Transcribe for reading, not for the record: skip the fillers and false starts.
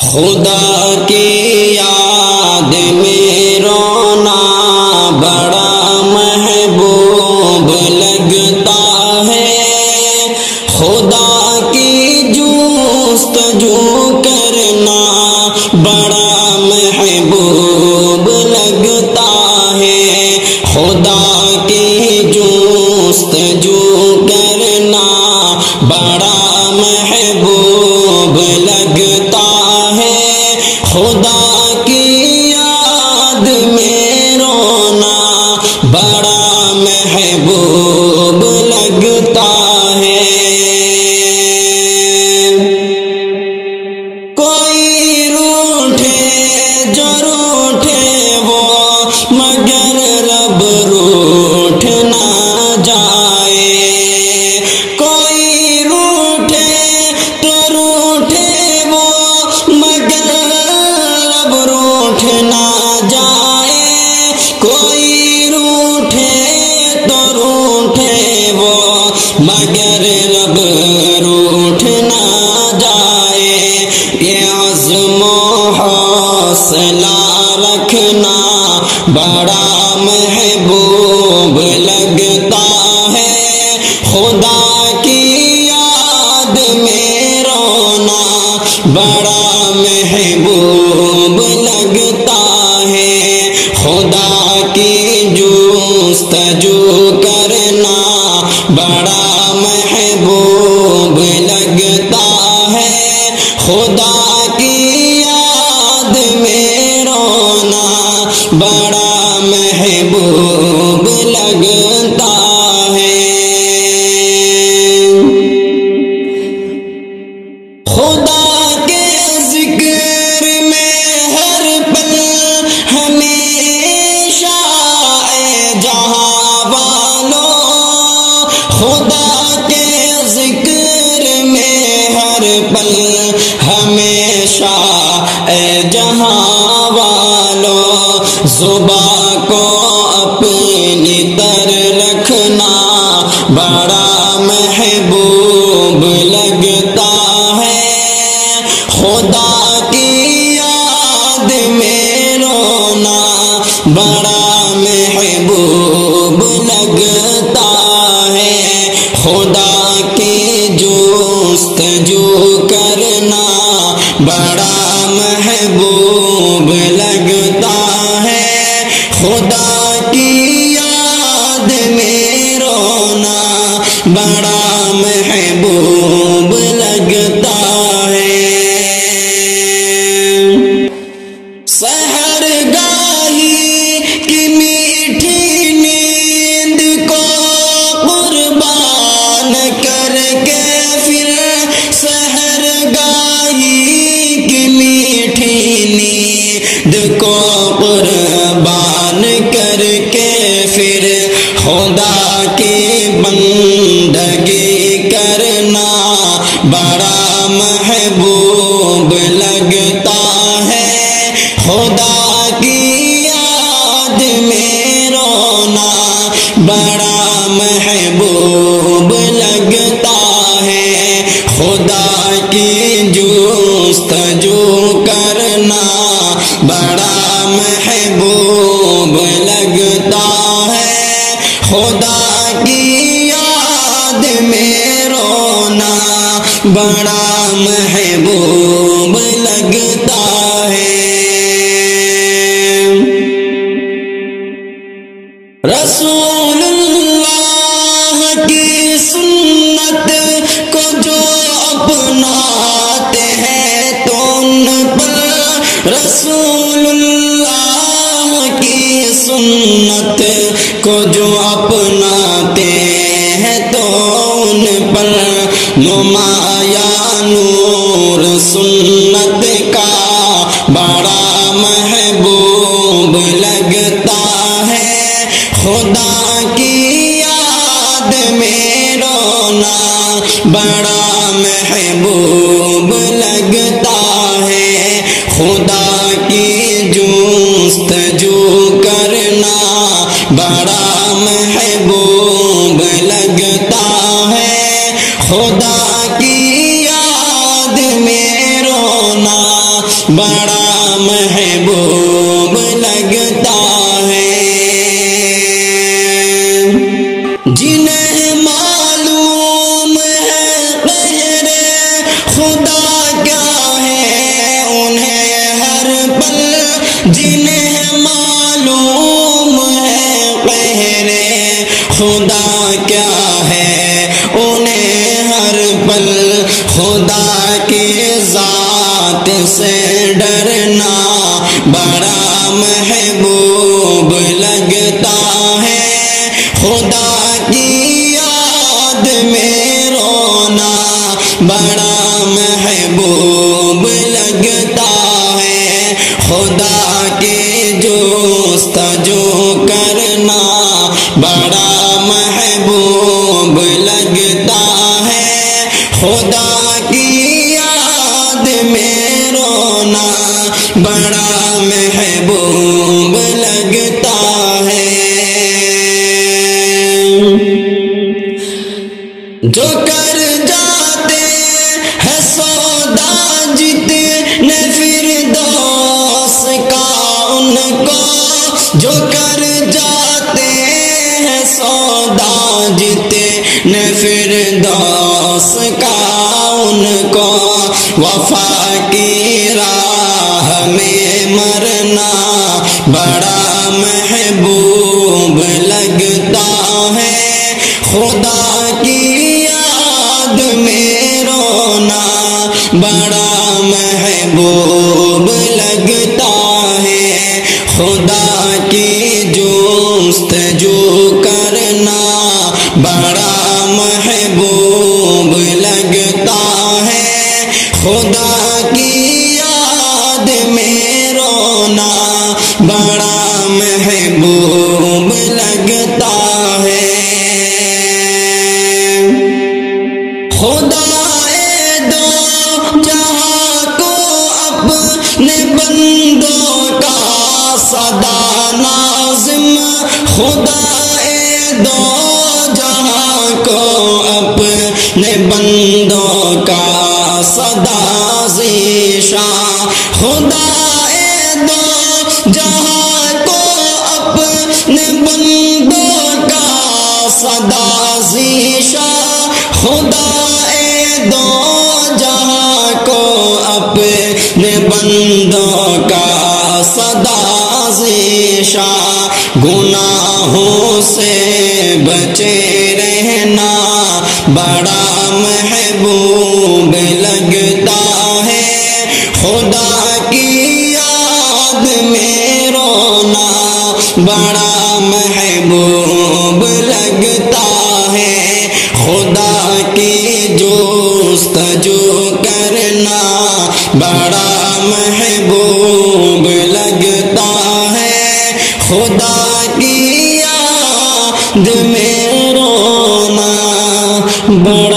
خدا کی یاد میں رونا بڑا محبوب لگتا ہے، خدا کی جستجو کرنا بڑا محبوب لگتا ہے، خدا کی جستجو کرنا بڑا محبوب لگتا ہے، خدا کی یاد میں رونا بڑا محبوب لگتا ہے۔ کوئی روٹھے جو روٹھے وہ مگر رب روٹھ نہ جائے، کوئی روٹھے تو روٹھے وہ مگر رب روٹھ نہ جائے، کوئی روٹھے تو روٹھے وہ مگر رب روٹھ نہ جائے، یہ عزم و حوصلہ رکھنا بڑا محبوب لگتا ہے، خدا کی یاد میں رونا بڑا محبوب لگتا ہے، خدا کی جستجو کرنا بڑا محبوب لگتا ہے، خدا کی یاد میں رونا بڑا محبوب لگتا ہے۔ خدا کے ذکر میں ہر پل ہمیشہ اے جہاں والو، خدا کے ذکر میں ہر پل ہمیشہ اے جہاں والو، زباں کو اپنی تر رکھنا بڑا محبوب لگتا ہے، خدا کی یاد میں رونا بڑا محبوب لگتا ہے، خدا کی جستجو کرنا بڑا محبوب لگتا ہے، خدا کی یاد میں رونا بڑا محبوب لگتا ہے۔ سحر گاہی کی میٹھی نیند کو قربان کر کے پھر، سحر گاہی کی میٹھی نیند کو قربان کر کے پھر، خدا کی بندگی کرنا بڑا محبوب لگتا ہے، خدا کی یاد میں رونا بڑا محبوب لگتا ہے، خدا کی جستجو کرنا بڑا محبوب لگتا ہے، خدا کی یاد میں رونا بڑا محبوب لگتا ہے۔ رسول اللہ کی سنت کو جو اپناتے ہیں تو ان پر، رسول اللہ کی سنت کو جو اپناتے ہیں تو ان پر نمایاں نور سنت کا بڑا محبوب لگتا ہے، خدا کی یاد میں رونا بڑا محبوب لگتا ہے، خدا کی جستجو کرنا بڑا محبوب لگتا ہے، خدا کی یاد میں رونا بڑا محبوب لگتا ہے۔ جنہیں معلوم ہے قہر خدا کیا ہے انہیں ہر پل، جنہیں معلوم ہے قہر خدا کیا ہے انہیں ہر پل خدا کی ذات سے ڈرنا بڑا محبوب لگتا ہے۔ خدا کی یاد میں رونا بڑا محبوب لگتا ہے۔ خدا کی جستجو کرنا بڑا محبوب لگتا ہے۔ خدا کی یاد میں رونا بڑا محبوب لگتا ہے۔ جو کر جاتے ہیں سودا جتنے فردوس کا ان کو، جو کر جاتے ہیں سودا جتنے فردوس کا ان کو، وفا کی راہ میں مرنا بڑا محبوب لگتا ہے۔ خدا کی یاد میں رونا بڑا محبوب لگتا ہے۔ خدا کی جستجو کرنا بڑا محبوب لگتا ہے۔ خدا کی یاد میں رونا بڑا محبوب لگتا ہے۔ خدائے دو جہاں کو اپنے بندوں کا سدا نازم، خدائے دو جہاں کو اپنے بندوں کا سدا ذیشاں، خدائے دو جہاں کو اپنے بندوں کا سدا ذیشاں، خدائے دو جہاں کو اپنے بندوں کا سدا ذیشاں، گناہوں سے بچے رہنا بڑا محبوب لگتا ہے۔ خدا کی یاد میں رونا بڑا محبوب لگتا ہے۔ خدا کی جستجو کرنا بڑا محبوب لگتا ہے۔ خدا کی یاد میں رونا بڑا